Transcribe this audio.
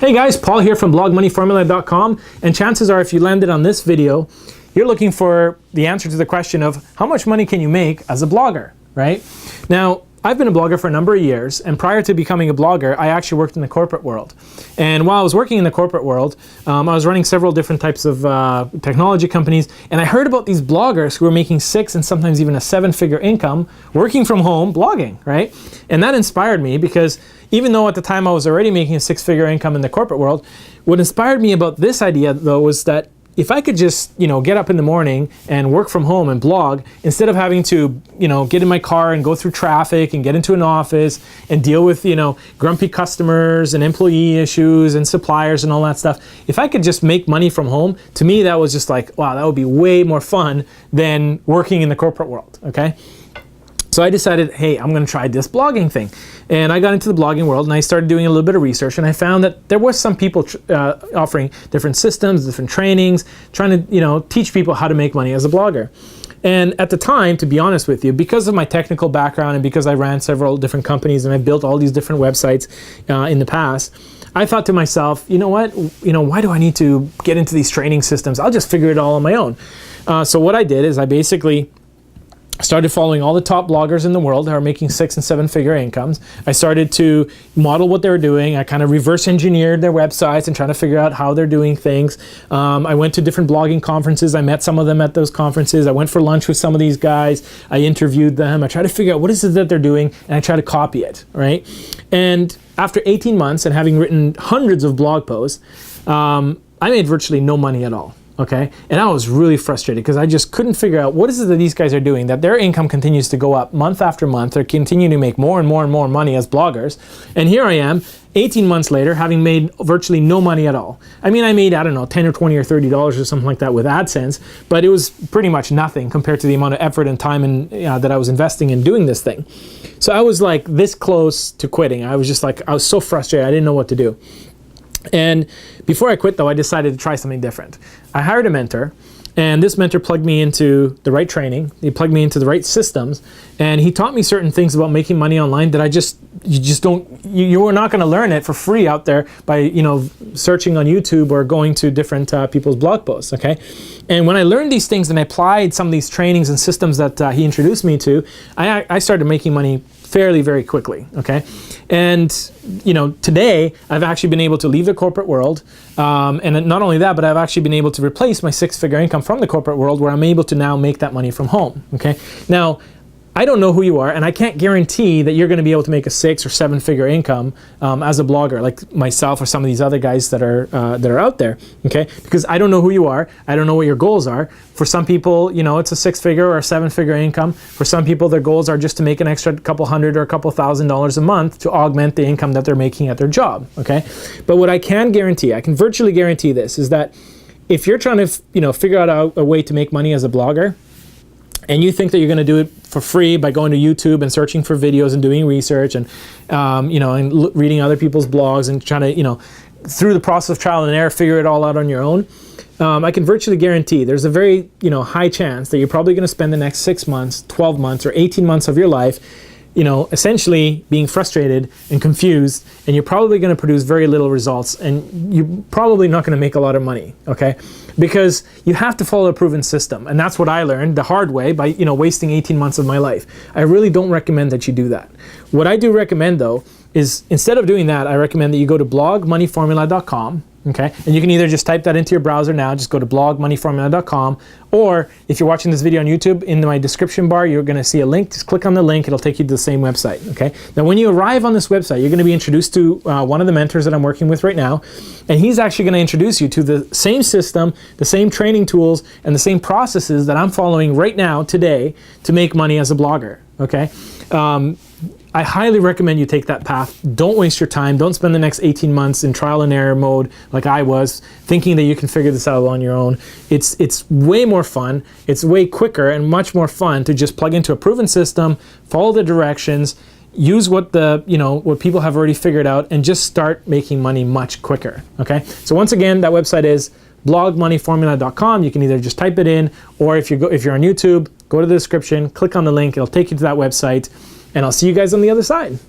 Hey guys, Paul here from blogmoneyformula.com, and chances are if you landed on this video, you're looking for the answer to the question of how much money can you make as a blogger, right? Now, I've been a blogger for a number of years, and prior to becoming a blogger, I actually worked in the corporate world. And while I was working in the corporate world, I was running several different types of technology companies, and I heard about these bloggers who were making 6 and sometimes even a 7-figure income working from home blogging, right? And that inspired me because even though at the time I was already making a 6-figure income in the corporate world, what inspired me about this idea though was that if I could just, get up in the morning and work from home and blog, instead of having to, get in my car and go through traffic and get into an office and deal with, grumpy customers and employee issues and suppliers and all that stuff, if I could just make money from home, to me that was just like, wow, that would be way more fun than working in the corporate world, okay? So I decided, hey, I'm gonna try this blogging thing. And I got into the blogging world and I started doing a little bit of research, and I found that there was some people offering different systems, different trainings, trying to teach people how to make money as a blogger. And at the time, to be honest with you, because of my technical background and because I ran several different companies and I built all these different websites in the past, I thought to myself, you know what, why do I need to get into these training systems? I'll just figure it all on my own. So what I did is I basically started following all the top bloggers in the world that are making 6 and 7-figure incomes. I started to model what they were doing. I kind of reverse engineered their websites and trying to figure out how they're doing things. I went to different blogging conferences. I met some of them at those conferences. I went for lunch with some of these guys. I interviewed them. I tried to figure out what is it that they're doing, and I try to copy it, right? And after 18 months and having written hundreds of blog posts, I made virtually no money at all. Okay, and I was really frustrated because I just couldn't figure out what is it that these guys are doing, that their income continues to go up month after month. They're continuing to make more and more and more money as bloggers. And here I am, 18 months later, having made virtually no money at all. I mean, I made, I don't know, 10 or 20 or $30 or something like that with AdSense, but it was pretty much nothing compared to the amount of effort and time and that I was investing in doing this thing. So I was like this close to quitting. I was just like, I was so frustrated. I didn't know what to do. And before I quit though, I decided to try something different. I hired a mentor, and this mentor plugged me into the right training. He plugged me into the right systems, and he taught me certain things about making money online that you are not going to learn it for free out there by, searching on YouTube or going to different people's blog posts, okay? And when I learned these things and I applied some of these trainings and systems that he introduced me to, I started making money fairly, very quickly, okay? And, today I've actually been able to leave the corporate world, and not only that, but I've actually been able to replace my 6-figure income from the corporate world, where I'm able to now make that money from home, okay? Now, I don't know who you are, and I can't guarantee that you're going to be able to make a 6 or 7-figure income as a blogger, like myself or some of these other guys that are out there. Okay, because I don't know who you are. I don't know what your goals are. For some people, it's a 6-figure or a 7-figure income. For some people, their goals are just to make an extra couple $100 or a couple $1,000 a month to augment the income that they're making at their job. Okay, but what I can guarantee, I can virtually guarantee this, is that if you're trying to figure out a way to make money as a blogger, and you think that you're going to do it for free by going to YouTube and searching for videos and doing research and reading other people's blogs and trying to through the process of trial and error figure it all out on your own, I can virtually guarantee there's a very high chance that you're probably going to spend the next 6 months, 12 months, or 18 months of your life essentially being frustrated and confused, and you're probably going to produce very little results, and you're probably not going to make a lot of money, okay? Because you have to follow a proven system, and that's what I learned the hard way by, wasting 18 months of my life. I really don't recommend that you do that. What I do recommend, though, is instead of doing that, I recommend that you go to blogmoneyformula.com. Okay, and you can either just type that into your browser now, just go to blogmoneyformula.com, or if you're watching this video on YouTube, in my description bar, you're going to see a link. Just click on the link, it'll take you to the same website. Okay, now when you arrive on this website, you're going to be introduced to one of the mentors that I'm working with right now, and he's actually going to introduce you to the same system, the same training tools, and the same processes that I'm following right now, today, to make money as a blogger. Okay. I highly recommend you take that path. Don't waste your time. Don't spend the next 18 months in trial and error mode like I was, thinking that you can figure this out on your own. It's way more fun. It's way quicker and much more fun to just plug into a proven system, follow the directions, use what what people have already figured out, and just start making money much quicker. Okay? So once again, that website is blogmoneyformula.com. You can either just type it in, or if you're on YouTube, go to the description, click on the link. It'll take you to that website. And I'll see you guys on the other side.